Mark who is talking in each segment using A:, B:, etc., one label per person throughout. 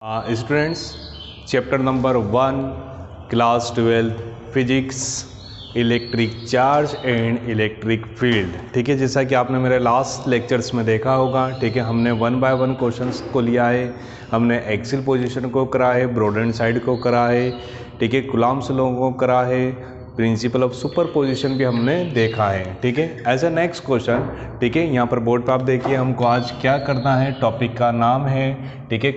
A: Students, chapter number 1 class 12 physics electric charge and electric field. ठीक है, जैसा कि आपने मेरे लास्ट लेक्चर्स में देखा होगा। ठीक है, हमने 1 बाय 1 क्वेश्चंस को लिया है। हमने एक्सियल पोजीशन को करा है, ब्रॉड साइड को करा है, ठीक है, कूलॉम्स लॉ को करा है, प्रिंसिपल ऑफ सुपरपोजिशन भी हमने देखा है। ठीक है, एज ए नेक्स्ट क्वेश्चन, ठीक है, यहाँ पर बोर्ड पर आप देखिए हमको आज क्या करना है। टॉपिक का नाम है, ठीक है,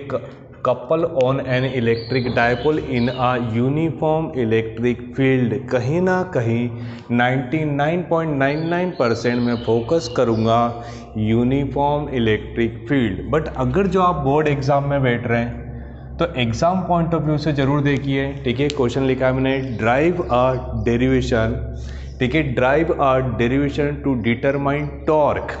A: couple on an electric dipole in a uniform electric field. कहीं ना कहीं 99.99% में फोकस करूँगा यूनिफॉर्म इलेक्ट्रिक फील्ड। बट अगर जो आप बोर्ड एग्जाम में बैठ रहे हैं तो एग्जाम पॉइंट ऑफ व्यू से जरूर देखिए। ठीक है, क्वेश्चन लिखा है मैंने, ड्राइव अ डेरिवेशन, ठीक है, drive a derivation to determine torque.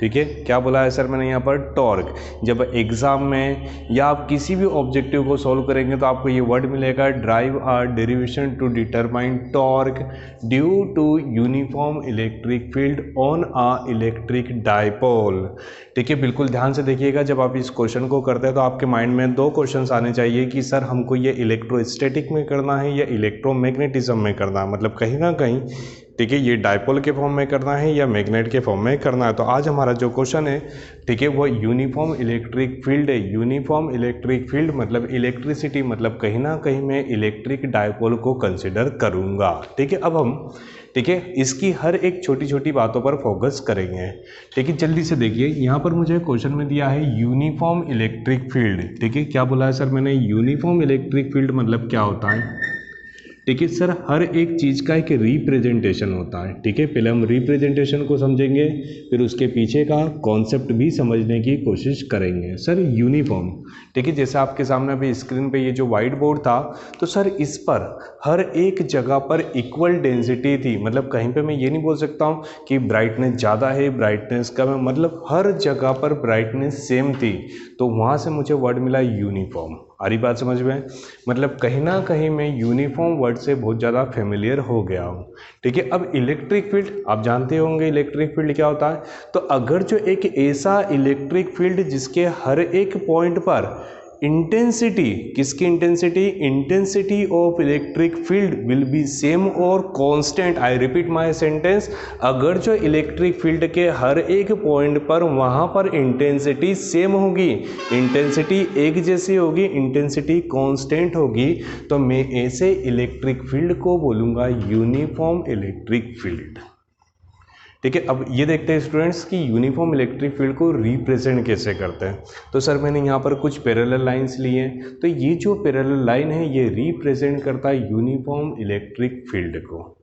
A: ठीक है, क्या बोला है सर मैंने यहाँ पर, टॉर्क। जब एग्जाम में या आप किसी भी ऑब्जेक्टिव को सॉल्व करेंगे तो आपको ये वर्ड मिलेगा, drive a derivation to determine torque due to uniform electric field on a electric dipole. ठीक है, बिल्कुल ध्यान से देखिएगा। जब आप इस क्वेश्चन को करते हैं तो आपके माइंड में दो क्वेश्चंस आने चाहिए कि सर हमको ये इलेक्ट्रोस्टैटिक में करना है या इलेक्ट्रोमैग्नेटिज्म में करना है, मतलब कहीं ना कहीं, ठीक है, ये डायपोल के फॉर्म में करना है या मैग्नेट के फॉर्म में करना है। तो आज हमारा जो क्वेश्चन है, ठीक है, वो यूनिफॉर्म इलेक्ट्रिक फील्ड है। यूनिफॉर्म इलेक्ट्रिक फील्ड मतलब इलेक्ट्रिसिटी, मतलब कहीं ना कहीं मैं इलेक्ट्रिक डायपोल को कंसिडर करूंगा। ठीक है, अब हम, ठीक है, इसकी हर एक छोटी छोटी बातों पर फोकस करेंगे। ठीक है, जल्दी से देखिए, यहाँ पर मुझे क्वेश्चन में दिया है यूनिफॉर्म इलेक्ट्रिक फील्ड। ठीक है, क्या बोला है सर मैंने, यूनिफॉर्म इलेक्ट्रिक फील्ड मतलब क्या होता है। ठीक है सर, हर एक चीज़ का एक रिप्रेजेंटेशन होता है। ठीक है, पहले हम रिप्रेजेंटेशन को समझेंगे, फिर उसके पीछे का कॉन्सेप्ट भी समझने की कोशिश करेंगे। सर यूनिफॉर्म, ठीक है, जैसे आपके सामने अभी स्क्रीन पे ये जो वाइट बोर्ड था, तो सर इस पर हर एक जगह पर इक्वल डेंसिटी थी। मतलब कहीं पे मैं ये नहीं बोल सकता हूँ कि ब्राइटनेस ज़्यादा है, ब्राइटनेस कम है, मतलब हर जगह पर ब्राइटनेस सेम थी। तो वहाँ से मुझे वर्ड मिला यूनिफॉर्म। आ रही बात समझ में, मतलब कहीं ना कहीं मैं यूनिफॉर्म वर्ड से बहुत ज़्यादा फेमिलियर हो गया हूँ। ठीक है, अब इलेक्ट्रिक फील्ड आप जानते होंगे, इलेक्ट्रिक फील्ड क्या होता है। तो अगर जो एक ऐसा इलेक्ट्रिक फील्ड जिसके हर एक पॉइंट पर इंटेंसिटी, किसकी intensity, intensity of electric field will be same और constant. I repeat my sentence, अगर जो इलेक्ट्रिक फील्ड के हर एक पॉइंट पर वहां पर इंटेंसिटी सेम होगी, इंटेंसिटी एक जैसी होगी, इंटेंसिटी कांस्टेंट होगी, तो मैं ऐसे इलेक्ट्रिक फील्ड को बोलूंगा यूनिफॉर्म इलेक्ट्रिक फील्ड। ठीक है, अब ये देखते हैं स्टूडेंट्स कि यूनिफॉर्म इलेक्ट्रिक फील्ड को रिप्रेजेंट कैसे करते हैं। तो सर मैंने यहाँ पर कुछ पैरेलल लाइंस लिए हैं, तो ये जो पैरेलल लाइन है ये रिप्रेजेंट करता है यूनिफॉर्म इलेक्ट्रिक फील्ड को।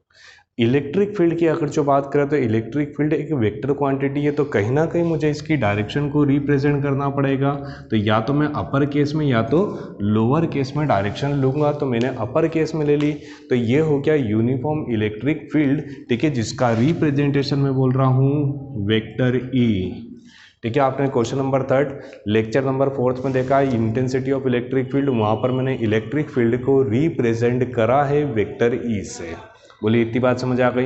A: इलेक्ट्रिक फील्ड की अगर जो बात करें तो इलेक्ट्रिक फील्ड एक वेक्टर क्वांटिटी है, तो कहीं ना कहीं मुझे इसकी डायरेक्शन को रिप्रेजेंट करना पड़ेगा। तो या तो मैं अपर केस में या तो लोअर केस में डायरेक्शन लूँगा, तो मैंने अपर केस में ले ली, तो ये हो गया यूनिफॉर्म इलेक्ट्रिक फील्ड। ठीक है, जिसका रिप्रेजेंटेशन मैं बोल रहा हूँ वेक्टर ई। ठीक है, आपने क्वेश्चन नंबर 3 लेक्चर नंबर 4 में देखा है इंटेंसिटी ऑफ इलेक्ट्रिक फील्ड, वहाँ पर मैंने इलेक्ट्रिक फील्ड को रिप्रेजेंट करा है वेक्टर ई से। बोलिए इतनी बात समझ आ गई।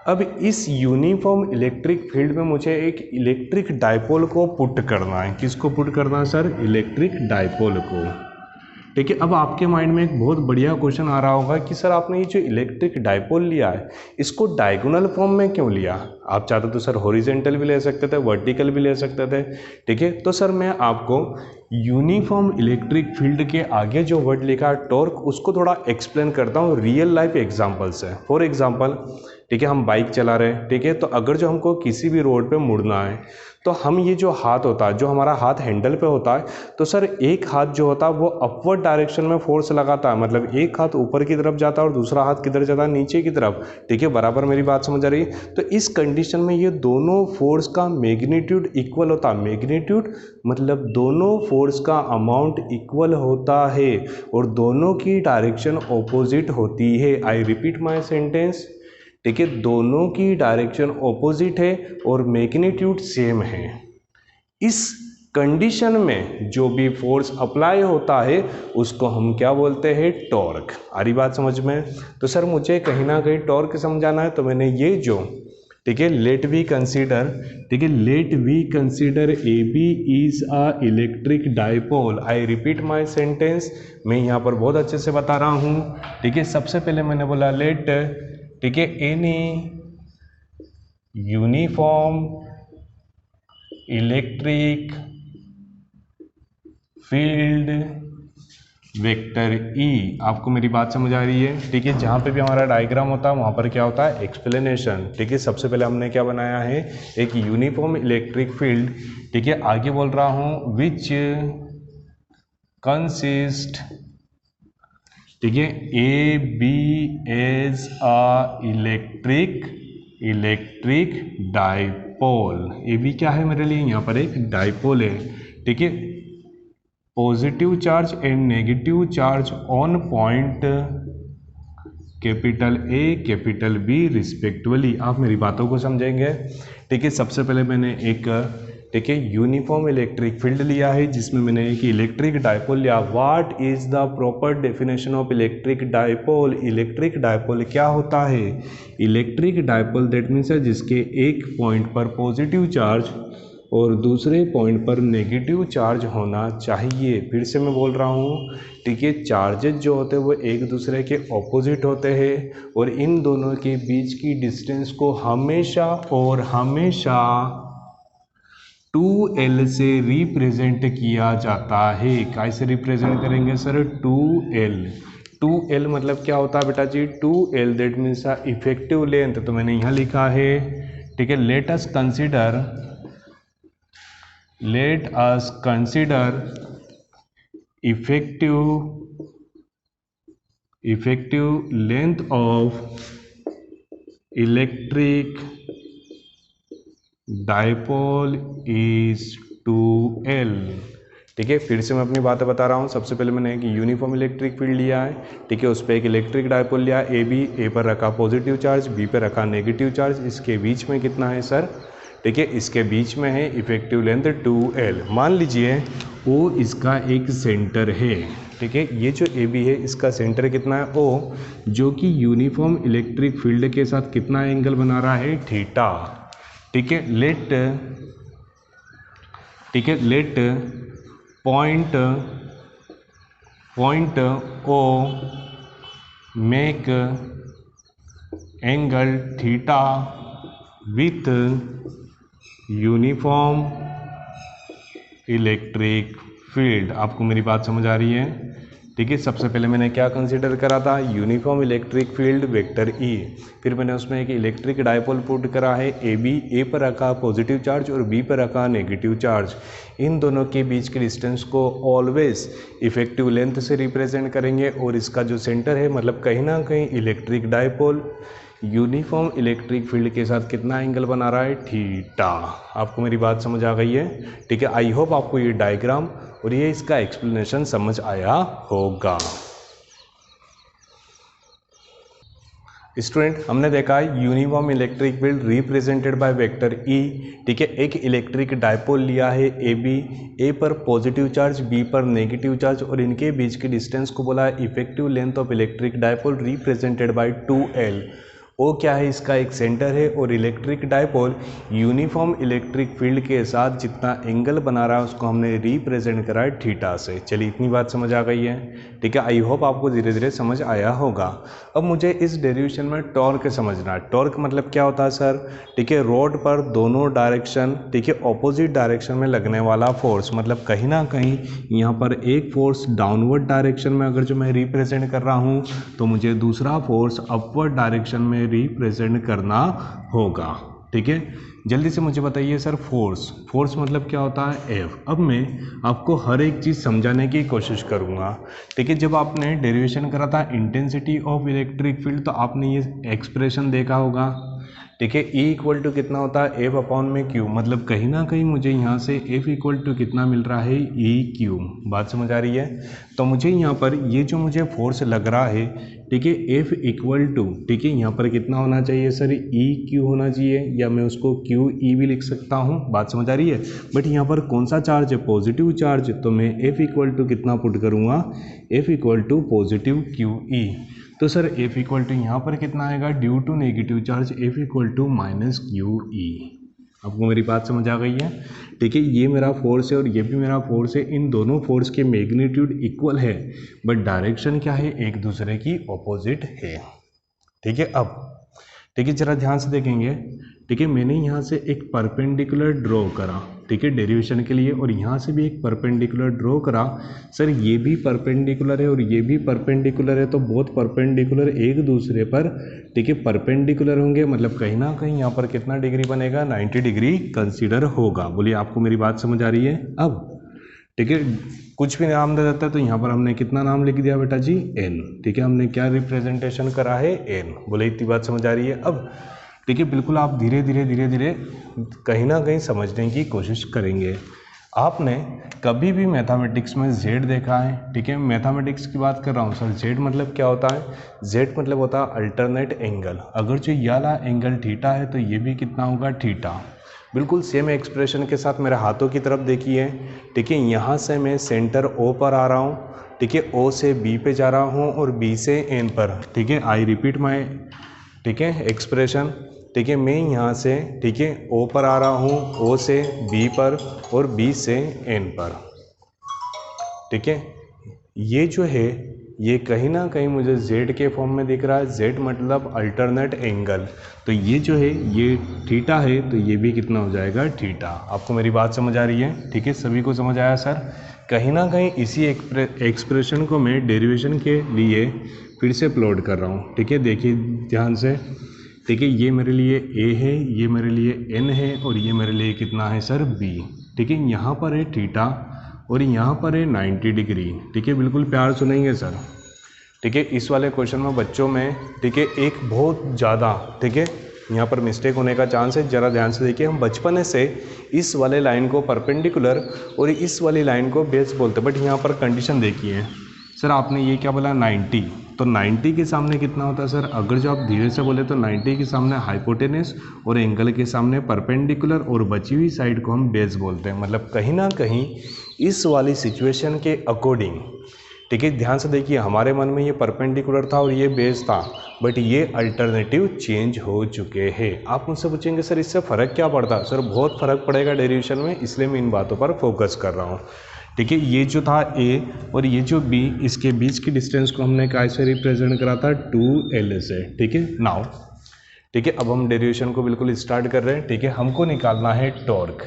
A: अब इस यूनिफॉर्म इलेक्ट्रिक फील्ड में मुझे एक इलेक्ट्रिक डायपोल को पुट करना है। किसको पुट करना है सर, इलेक्ट्रिक डायपोल को। ठीक है, अब आपके माइंड में एक बहुत बढ़िया क्वेश्चन आ रहा होगा कि सर आपने ये जो इलेक्ट्रिक डायपोल लिया है इसको डायगोनल फॉर्म में क्यों लिया। आप चाहते तो सर हॉरिजेंटल भी ले सकते थे, वर्टिकल भी ले सकते थे। ठीक है, तो सर मैं आपको यूनिफॉर्म इलेक्ट्रिक फील्ड के आगे जो वर्ड लिखा है टॉर्क, उसको थोड़ा एक्सप्लेन करता हूँ रियल लाइफ एग्जाम्पल से। फॉर एग्जाम्पल, ठीक है, हम बाइक चला रहे हैं, ठीक है, तो अगर जो हमको किसी भी रोड पे मुड़ना है तो हम ये जो हाथ होता है, जो हमारा हाथ हैंडल पे होता है, तो सर एक हाथ जो होता है वो अपवर्ड डायरेक्शन में फोर्स लगाता है, मतलब एक हाथ ऊपर की तरफ जाता है और दूसरा हाथ किधर जाता है, नीचे की तरफ। ठीक है, बराबर मेरी बात समझ आ रही। तो इस कंडीशन में ये दोनों फोर्स का मैग्नीट्यूड इक्वल होता है। मैग्नीट्यूड मतलब दोनों फोर्स का अमाउंट इक्वल होता है और दोनों की डायरेक्शन ऑपोजिट होती है। आई रिपीट माई सेंटेंस, ठीक है, दोनों की डायरेक्शन ऑपोजिट है और मैग्नीट्यूड सेम है। इस कंडीशन में जो भी फोर्स अप्लाई होता है उसको हम क्या बोलते हैं, टॉर्क। आ रही बात समझ में। तो सर मुझे कहीं ना कहीं टॉर्क समझाना है, तो मैंने ये जो ठीक है, लेट वी कंसीडर, ठीक है, let we consider A B is a electric dipole. I repeat my sentence, मैं यहाँ पर बहुत अच्छे से बता रहा हूँ। ठीक है, सबसे पहले मैंने बोला लेट, ठीक है, any uniform electric field vector E. आपको मेरी बात समझ आ रही है? ठीक है, जहाँ पे भी हमारा डायग्राम होता है वहाँ पर क्या होता है, एक्सप्लेनेशन। ठीक है, सबसे पहले हमने क्या बनाया है, एक यूनिफॉर्म इलेक्ट्रिक फील्ड। ठीक है, आगे बोल रहा हूँ विच कंसिस्ट, ठीक है, A B as a electric dipole. A B क्या है मेरे लिए, यहाँ पर एक डाइपोल है। ठीक है, positive charge and negative charge on point capital A capital B respectively. आप मेरी बातों को समझेंगे। ठीक है, सबसे पहले मैंने एक, ठीक है, यूनिफॉर्म इलेक्ट्रिक फील्ड लिया है जिसमें मैंने एक इलेक्ट्रिक डाइपोल लिया। What is the proper definition of electric dipole? Electric dipole क्या होता है? इलेक्ट्रिक डाइपोल दैट मीन्स है जिसके एक पॉइंट पर पॉजिटिव चार्ज और दूसरे पॉइंट पर नेगेटिव चार्ज होना चाहिए। फिर से मैं बोल रहा हूँ, ठीक है, चार्जेज जो होते हैं वो एक दूसरे के ऑपोजिट होते हैं और इन दोनों के बीच की डिस्टेंस को हमेशा और हमेशा 2L से रिप्रेजेंट किया जाता है। कैसे रिप्रेजेंट करेंगे सर? 2L। 2L मतलब क्या होता है बेटा जी? 2L that means effective length. तो मैंने यहाँ लिखा है, ठीक है, let us consider effective length of electric dipole is 2L। ठीक है, फिर से मैं अपनी बातें बता रहा हूँ। सबसे पहले मैंने एक यूनिफॉर्म इलेक्ट्रिक फील्ड लिया है। ठीक है, उस पर एक इलेक्ट्रिक डाइपोल लिया ए बी, ए पर रखा पॉजिटिव चार्ज, बी पर रखा नेगेटिव चार्ज। इसके बीच में कितना है सर? ठीक है, इसके बीच में है इफेक्टिव लेंथ 2L। मान लीजिए वो इसका एक सेंटर है। ठीक है, ये जो ए बी है इसका सेंटर कितना है? O, जो कि यूनिफॉर्म इलेक्ट्रिक फील्ड के साथ कितना एंगल बना रहा है? थीटा। ठीक है, let point O make angle theta with uniform electric field. आपको मेरी बात समझ आ रही है? ठीक है, सबसे पहले मैंने क्या कंसीडर करा था? Uniform electric field vector E. फिर मैंने उसमें एक इलेक्ट्रिक डाइपोल पुट करा है ए बी, ए पर रखा पॉजिटिव चार्ज और बी पर रखा नेगेटिव चार्ज। इन दोनों के बीच के डिस्टेंस को ऑलवेज इफेक्टिव लेंथ से रिप्रेजेंट करेंगे और इसका जो सेंटर है मतलब कहीं ना कहीं electric dipole uniform electric field के साथ कितना एंगल बना रहा है? थीटा। आपको मेरी बात समझ आ गई है? ठीक है, आई होप आपको ये डायग्राम और ये इसका एक्सप्लेनेशन समझ आया होगा। स्टूडेंट, हमने देखा है uniform electric field represented by vector E. ठीक है, एक इलेक्ट्रिक डाइपोल लिया है ए बी, ए पर पॉजिटिव चार्ज, बी पर नेगेटिव चार्ज और इनके बीच की डिस्टेंस को बोला है effective length of electric dipole represented by 2L। ओ क्या है? इसका एक सेंटर है और electric dipole uniform electric field के साथ जितना एंगल बना रहा है उसको हमने रिप्रेजेंट करा है थीटा से। चलिए, इतनी बात समझ आ गई है। ठीक है, आई होप आपको धीरे धीरे समझ आया होगा। अब मुझे इस डेरिवेशन में टॉर्क समझना है। टॉर्क मतलब क्या होता है सर? ठीक है, रोड पर दोनों डायरेक्शन, ठीक है, ऑपोजिट डायरेक्शन में लगने वाला फोर्स। मतलब कहीं ना कहीं यहाँ पर एक फोर्स डाउनवर्ड डायरेक्शन में अगर जो मैं रिप्रेजेंट कर रहा हूँ तो मुझे दूसरा फोर्स अपवर्ड डायरेक्शन में रिप्रेजेंट करना होगा। ठीक है, जल्दी से मुझे बताइए सर, फोर्स मतलब क्या होता है? F। अब मैं आपको हर एक चीज़ समझाने की कोशिश करूँगा। ठीक है, जब आपने डेरिवेशन करा था इंटेंसिटी ऑफ इलेक्ट्रिक फील्ड तो आपने ये एक्सप्रेशन देखा होगा। ठीक है, E इक्वल टू कितना होता है? F अपॉन में Q। मतलब कहीं ना कहीं मुझे यहाँ से F इक्वल टू कितना मिल रहा है? EQ। बात समझ आ रही है? तो मुझे यहाँ पर ये जो मुझे फोर्स लग रहा है, ठीक है, एफ इक्वल टू, ठीक है, यहाँ पर कितना होना चाहिए सर, ई क्यू होना चाहिए, या मैं उसको क्यू ई भी लिख सकता हूँ, बात समझ आ रही है। बट यहाँ पर कौन सा चार्ज है, पॉजिटिव चार्ज, तो मैं एफ इक्वल टू कितना पुट करूँगा, F equal to positive Q E. तो सर एफ इक्वल टू यहाँ पर कितना आएगा, due to negative charge F equal to minus Q E. आपको मेरी बात समझ आ गई है, ठीक है। ये मेरा फोर्स है और ये भी मेरा फोर्स है, इन दोनों फोर्स के मैग्नीट्यूड इक्वल है, बट डायरेक्शन क्या है, एक दूसरे की ऑपोजिट है, ठीक है। अब ठीक है, जरा ध्यान से देखेंगे, ठीक है, मैंने यहाँ से एक परपेंडिकुलर ड्रॉ करा, ठीक है, डेरिवेशन के लिए, और यहाँ से भी एक परपेंडिकुलर ड्रॉ करा। सर ये भी परपेंडिकुलर है और ये भी परपेंडिकुलर है, तो बहुत परपेंडिकुलर एक दूसरे पर, ठीक है, परपेंडिकुलर होंगे, मतलब कहीं ना कहीं यहाँ पर कितना डिग्री बनेगा, 90 डिग्री कंसीडर होगा। बोलिए आपको मेरी बात समझ आ रही है। अब ठीक है, कुछ भी नाम दे देता है, तो यहाँ पर हमने कितना नाम लिख दिया बेटा जी, एन, ठीक है, हमने क्या रिप्रेजेंटेशन करा है, एन। बोले इतनी बात समझ आ रही है। अब ठीक है, बिल्कुल आप धीरे धीरे कहीं ना कहीं समझने की कोशिश करेंगे। आपने कभी भी मैथमेटिक्स में जेड देखा है, ठीक है, मैथमेटिक्स की बात कर रहा हूँ सर, जेड मतलब क्या होता है, जेड मतलब होता है अल्टरनेट एंगल। अगर जो ये वाला एंगल थीटा है तो ये भी कितना होगा, थीटा। बिल्कुल सेम एक्सप्रेशन के साथ मेरे हाथों की तरफ देखिए, ठीक है, यहाँ से मैं सेंटर ओ पर आ रहा हूँ, ठीक है, ओ से बी पे जा रहा हूँ और बी से एन पर, ठीक है, आई रिपीट माई, ठीक है, एक्सप्रेशन, ठीक है, मैं यहाँ से, ठीक है, ओ पर आ रहा हूँ, ओ से बी पर और बी से एन पर, ठीक है। ये जो है ये कहीं ना कहीं मुझे z के फॉर्म में दिख रहा है, z मतलब अल्टरनेट एंगल, तो ये जो है ये थीटा है, तो ये भी कितना हो जाएगा, थीटा। आपको मेरी बात समझ आ रही है, ठीक है, सभी को समझ आया सर। कहीं ना कहीं इसी एक्सप्रेशन को मैं डेरिवेशन के लिए फिर से प्लॉट कर रहा हूँ, ठीक है, देखिए ध्यान से, ठीक है, ये मेरे लिए a है, ये मेरे लिए n है और ये मेरे लिए कितना है सर, b, ठीक है। यहाँ पर है थीटा और यहाँ पर है 90 डिग्री, ठीक है, बिल्कुल प्यार सुनेंगे सर, ठीक है। इस वाले क्वेश्चन में बच्चों में, ठीक है, एक बहुत ज़्यादा, ठीक है, यहाँ पर मिस्टेक होने का चांस है, ज़रा ध्यान से देखिए। हम बचपन से इस वाले लाइन को परपेंडिकुलर और इस वाली लाइन को बेस बोलते हैं, बट यहाँ पर कंडीशन देखिए सर, आपने ये क्या बोला 90, तो 90 के सामने कितना होता है सर, अगर जो आप धीरे से बोले तो 90 के सामने हाइपोटेनस और एंगल के सामने परपेंडिकुलर और बची हुई साइड को हम बेस बोलते हैं। मतलब कहीं ना कहीं इस वाली सिचुएशन के अकॉर्डिंग, ठीक है, ध्यान से देखिए, हमारे मन में ये परपेंडिकुलर था और ये बेस था, बट ये अल्टरनेटिव चेंज हो चुके हैं। आप मुझसे पूछेंगे सर इससे फ़र्क क्या पड़ता है, सर बहुत फ़र्क पड़ेगा डेरिवेशन में, इसलिए मैं इन बातों पर फोकस कर रहा हूँ, ठीक है। ये जो था a और ये जो b, इसके बीच की डिस्टेंस को हमने कैसे रिप्रेजेंट करा था, 2l से, ठीक है। नाउ ठीक है, अब हम डेरिवेशन को बिल्कुल स्टार्ट कर रहे हैं, ठीक है। हमको निकालना है टॉर्क,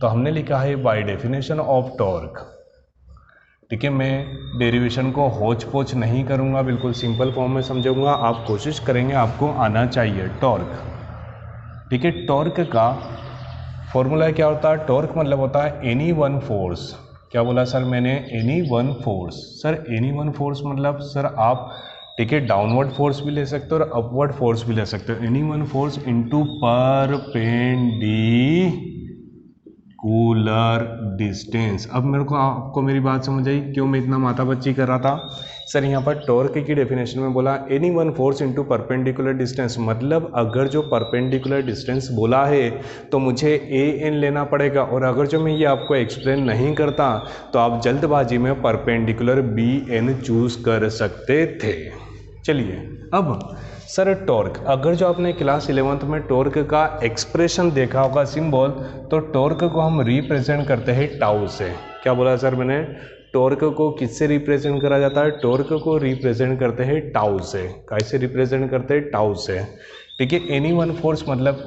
A: तो हमने लिखा है बाय डेफिनेशन ऑफ टॉर्क, ठीक है। मैं डेरिवेशन को होच पोच नहीं करूँगा, बिल्कुल सिंपल फॉर्म में समझाऊंगा, आप कोशिश करेंगे, आपको आना चाहिए। टॉर्क, ठीक है, टॉर्क का फॉर्मूला क्या होता है, टॉर्क मतलब होता है एनी वन फोर्स। क्या बोला सर मैंने, any one force. Sir any one force मतलब सर आप, ठीक है, डाउनवर्ड फोर्स भी ले सकते हो और अपवर्ड फोर्स भी ले सकते हो। Any one force into perpendicular distance. अब मेरे को आपको मेरी बात समझ आई क्यों मैं इतना माथापच्ची कर रहा था। सर यहाँ पर टॉर्क की डेफिनेशन में बोला any one force into perpendicular distance, मतलब अगर जो परपेंडिकुलर डिस्टेंस बोला है तो मुझे ए एन लेना पड़ेगा, और अगर जो मैं ये आपको एक्सप्लेन नहीं करता तो आप जल्दबाजी में परपेंडिकुलर बी एन चूज कर सकते थे। चलिए अब सर टॉर्क, अगर जो आपने क्लास 11th में टॉर्क का एक्सप्रेशन देखा होगा सिंबल, तो टॉर्क को हम रिप्रेजेंट करते हैं टाउ से। क्या बोला सर मैंने, टॉर्क को किससे रिप्रेजेंट करा जाता है, टॉर्क को रिप्रेजेंट करते हैं टाउ से। कैसे रिप्रेजेंट करते हैं, टाउ से, ठीक है। एनी वन फोर्स मतलब,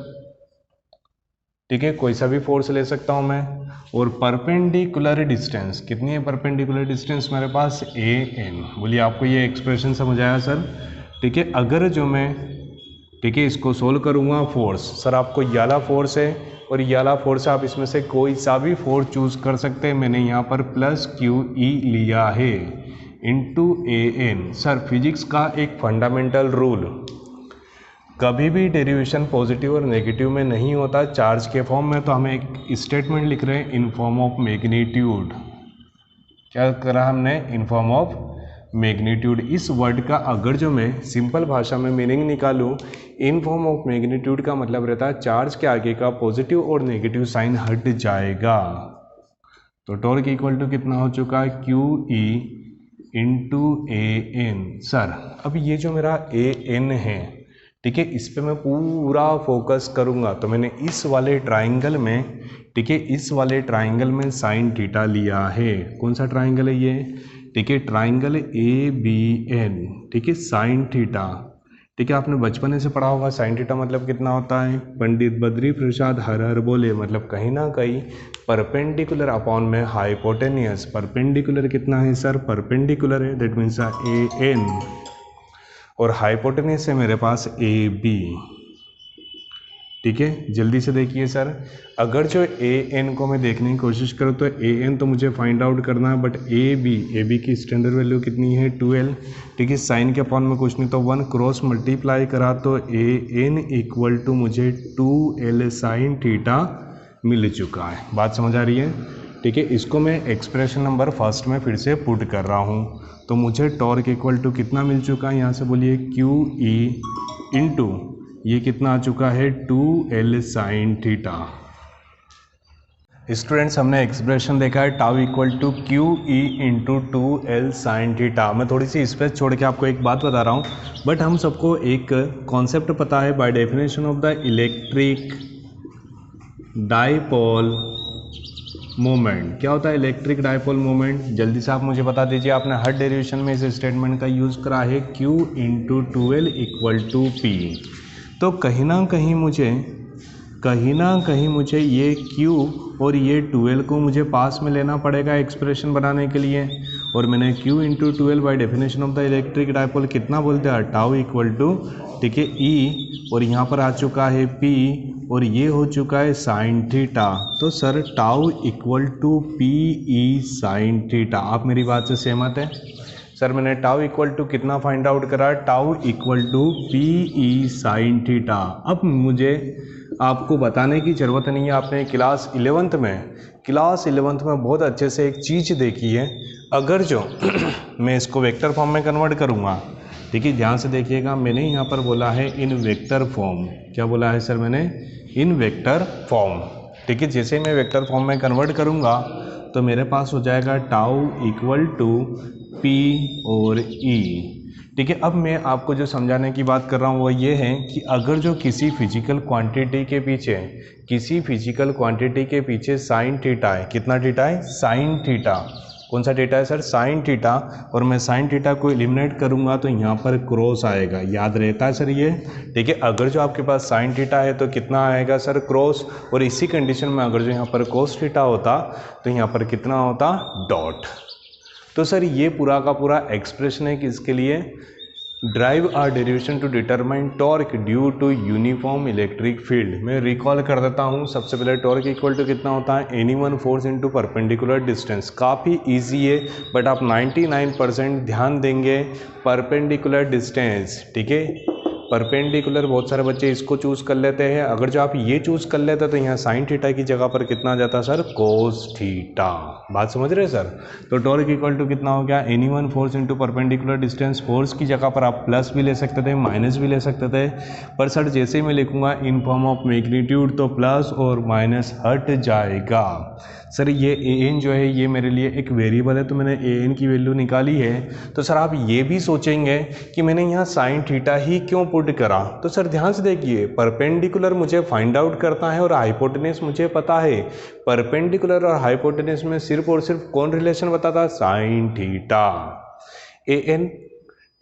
A: ठीक है, कोई सा भी फोर्स ले सकता हूं मैं, और परपेंडिकुलर डिस्टेंस कितनी है, परपेंडिकुलर डिस्टेंस मेरे पास ए एन। बोलिए आपको ये एक्सप्रेशन समझ आया सर, ठीक है। अगर जो मैं, ठीक है, इसको सोल्व करूंगा फोर्स, सर आपको याला फोर्स है और याला फोर्स आप इसमें से कोई सा भी फोर्स चूज कर सकते हैं। मैंने यहाँ पर प्लस क्यू ई लिया है into A N. Sir physics का एक फंडामेंटल रूल, कभी भी डेरिवेशन पॉजिटिव और नेगेटिव में नहीं होता, चार्ज के फॉर्म में। तो हमें एक स्टेटमेंट लिख रहे हैं इन फॉर्म ऑफ मैग्नीट्यूड। क्या करा हमने, इन फॉर्म ऑफ मैग्नीट्यूड, इस वर्ड का अगर जो मैं सिंपल भाषा में मीनिंग निकालूं, इन फॉर्म ऑफ मैग्नीट्यूड का मतलब रहता है चार्ज के आगे का पॉजिटिव और नेगेटिव साइन हट जाएगा। तो टॉर्क इक्वल टू कितना हो चुका है, Q E into A N. Sir अब ये जो मेरा ए एन है, ठीक है, इस पे मैं पूरा फोकस करूँगा। तो मैंने इस वाले ट्राइंगल में, ठीक है, इस वाले ट्राइंगल में साइन थीटा लिया है। कौन सा ट्राइंगल है ये, ठीक है, ट्राइंगल ए बी एन, ठीक है, साइन थीटा, ठीक है, आपने बचपन से पढ़ा होगा साइन थीटा मतलब कितना होता है। पंडित बद्री प्रसाद हर हर बोले, मतलब कहीं ना कहीं परपेंडिकुलर अपॉन में हाइपोटेनियस। परपेंडिकुलर कितना है सर, परपेंडिकुलर है, दैट मीन्स ए एन, और हाइपोटेनियस है मेरे पास ए बी, ठीक है। जल्दी से देखिए सर, अगर जो ए एन को मैं देखने की कोशिश करूँ तो ए एन तो मुझे फाइंड आउट करना है, बट ए बी की स्टैंडर्ड वैल्यू कितनी है 12, ठीक है। साइन के अपॉन में कुछ नहीं तो 1 क्रॉस मल्टीप्लाई करा तो ए एन इक्वल टू मुझे 2l साइन थीटा मिल चुका है। बात समझ आ रही है, ठीक है। इसको मैं एक्सप्रेशन नंबर फर्स्ट में फिर से पुट कर रहा हूँ, तो मुझे टॉर्क इक्वल टू कितना मिल चुका है, यहाँ से बोलिए क्यू ई इंटू ये कितना आ चुका है 2l साइन थीटा। स्टूडेंट्स हमने एक्सप्रेशन देखा है tau equal to Q E into 2l sine theta. मैं थोड़ी सी स्पेस छोड़ के आपको एक बात बता रहा हूँ, बट हम सबको एक कॉन्सेप्ट पता है by definition of the electric dipole moment. क्या होता है इलेक्ट्रिक डाइपोल मोमेंट, जल्दी से आप मुझे बता दीजिए। आपने हर डेरिवेशन में इस स्टेटमेंट का यूज़ करा है, Q into 2l equal to P. तो कहीं ना कहीं मुझे ये Q और ये 2l को मुझे पास में लेना पड़ेगा एक्सप्रेशन बनाने के लिए, और मैंने Q into 2l by definition of the electric dipole कितना बोलते हैं, टाउ इक्वल टू, ठीक है, E, और यहाँ पर आ चुका है P, और ये हो चुका है साइन थीटा। तो sir tau equal to P E sine theta. आप मेरी बात से सहमत हैं सर? मैंने टाउ इक्वल टू कितना फाइंड आउट करा, tau equal to P E sine theta. अब मुझे आपको बताने की ज़रूरत नहीं है, आपने क्लास 11th में बहुत अच्छे से एक चीज़ देखी है। अगर जो मैं इसको वेक्टर फॉर्म में कन्वर्ट करूँगा, ठीक है, ध्यान से देखिएगा, मैंने यहाँ पर बोला है इन वेक्टर फॉर्म। क्या बोला है सर मैंने, इन वेक्टर फॉर्म, ठीक है। जैसे मैं वेक्टर फॉर्म में कन्वर्ट करूँगा तो मेरे पास हो जाएगा टाउ इक्वल टू पी और ई, ठीक है। अब मैं आपको जो समझाने की बात कर रहा हूँ वो ये है कि अगर जो किसी फिजिकल क्वांटिटी के पीछे साइन थीटा है, कितना थीटा है, साइन थीटा। कौन सा थीटा है सर, साइन थीटा, और मैं साइन थीटा को एलिमिनेट करूंगा तो यहाँ पर क्रॉस आएगा, याद रहता है सर ये, ठीक है। अगर जो आपके पास साइन थीटा है तो कितना आएगा सर, क्रॉस, और इसी कंडीशन में अगर जो यहाँ पर कोस थीटा होता तो यहाँ पर कितना होता, डॉट। तो सर ये पूरा का पूरा एक्सप्रेशन है किसके लिए, drive are derivation to determine torque due to uniform electric field. मैं रिकॉल कर देता हूँ, सबसे पहले टॉर्क इक्वल टू कितना होता है, any one force into perpendicular distance. काफ़ी इजी है, बट आप 99% ध्यान देंगे परपेंडिकुलर डिस्टेंस, ठीक है। परपेंडिकुलर बहुत सारे बच्चे इसको चूज़ कर लेते हैं, अगर जो आप ये चूज़ कर लेते तो यहाँ साइन थीटा की जगह पर कितना आ जाता सर, कोस थीटा। बात समझ रहे हैं सर? तो टॉर्क इक्वल टू कितना हो गया, any one force into perpendicular distance. Force की जगह पर आप प्लस भी ले सकते थे, माइनस भी ले सकते थे, पर सर जैसे ही मैं लिखूंगा इन फॉर्म ऑफ मैग्नीट्यूड तो प्लस और माइनस हट जाएगा। सर ये ए एन जो है ये मेरे लिए एक वेरिएबल है, तो मैंने ए एन की वैल्यू निकाली है। तो सर आप ये भी सोचेंगे कि मैंने यहाँ साइन थीटा ही क्यों पुट करा, तो सर ध्यान से देखिए, परपेंडिकुलर मुझे फाइंड आउट करता है और हाइपोटेनस मुझे पता है। परपेंडिकुलर और हाइपोटेनस में सिर्फ और सिर्फ कौन रिलेशन बताता है, साइन थीटा। ए एन,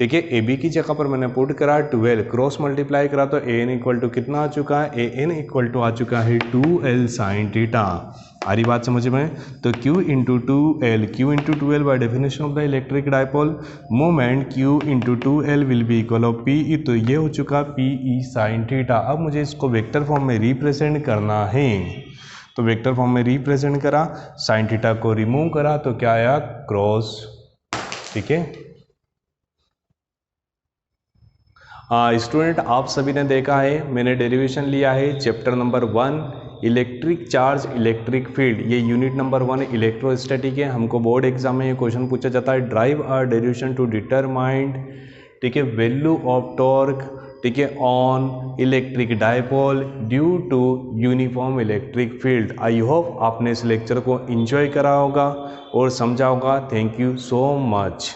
A: ठीक है, ए बी की जगह पर मैंने पुट करा 12, क्रॉस मल्टीप्लाई करा तो ए एन इक्वल टू कितना आ चुका है, ए एन इक्वल टू आ चुका है 2l साइन थीटा। आ रही बात समझ में? तो Q into 2l, Q into 2l by definition of the electric dipole moment Q into 2l will be equal of P E. तो ये हो चुका पी ई साइन थीटा। अब मुझे इसको वेक्टर फॉर्म में रिप्रेजेंट करना है, तो वेक्टर फॉर्म में रिप्रेजेंट करा, साइन थीटा को रिमूव करा तो क्या आया, क्रॉस, ठीक है। स्टूडेंट आप सभी ने देखा है, मैंने डेरिवेशन लिया है chapter number 1 electric charge electric field, ये यूनिट नंबर 1 इलेक्ट्रोस्टैटिक है। हमको बोर्ड एग्जाम में ये क्वेश्चन पूछा जाता है, drive a derivation to determine, ठीक है, वैल्यू ऑफ टॉर्क, ठीक है, on electric dipole due to uniform electric field. I hope आपने इस लेक्चर को एंजॉय करा होगा और समझा होगा। Thank you so much.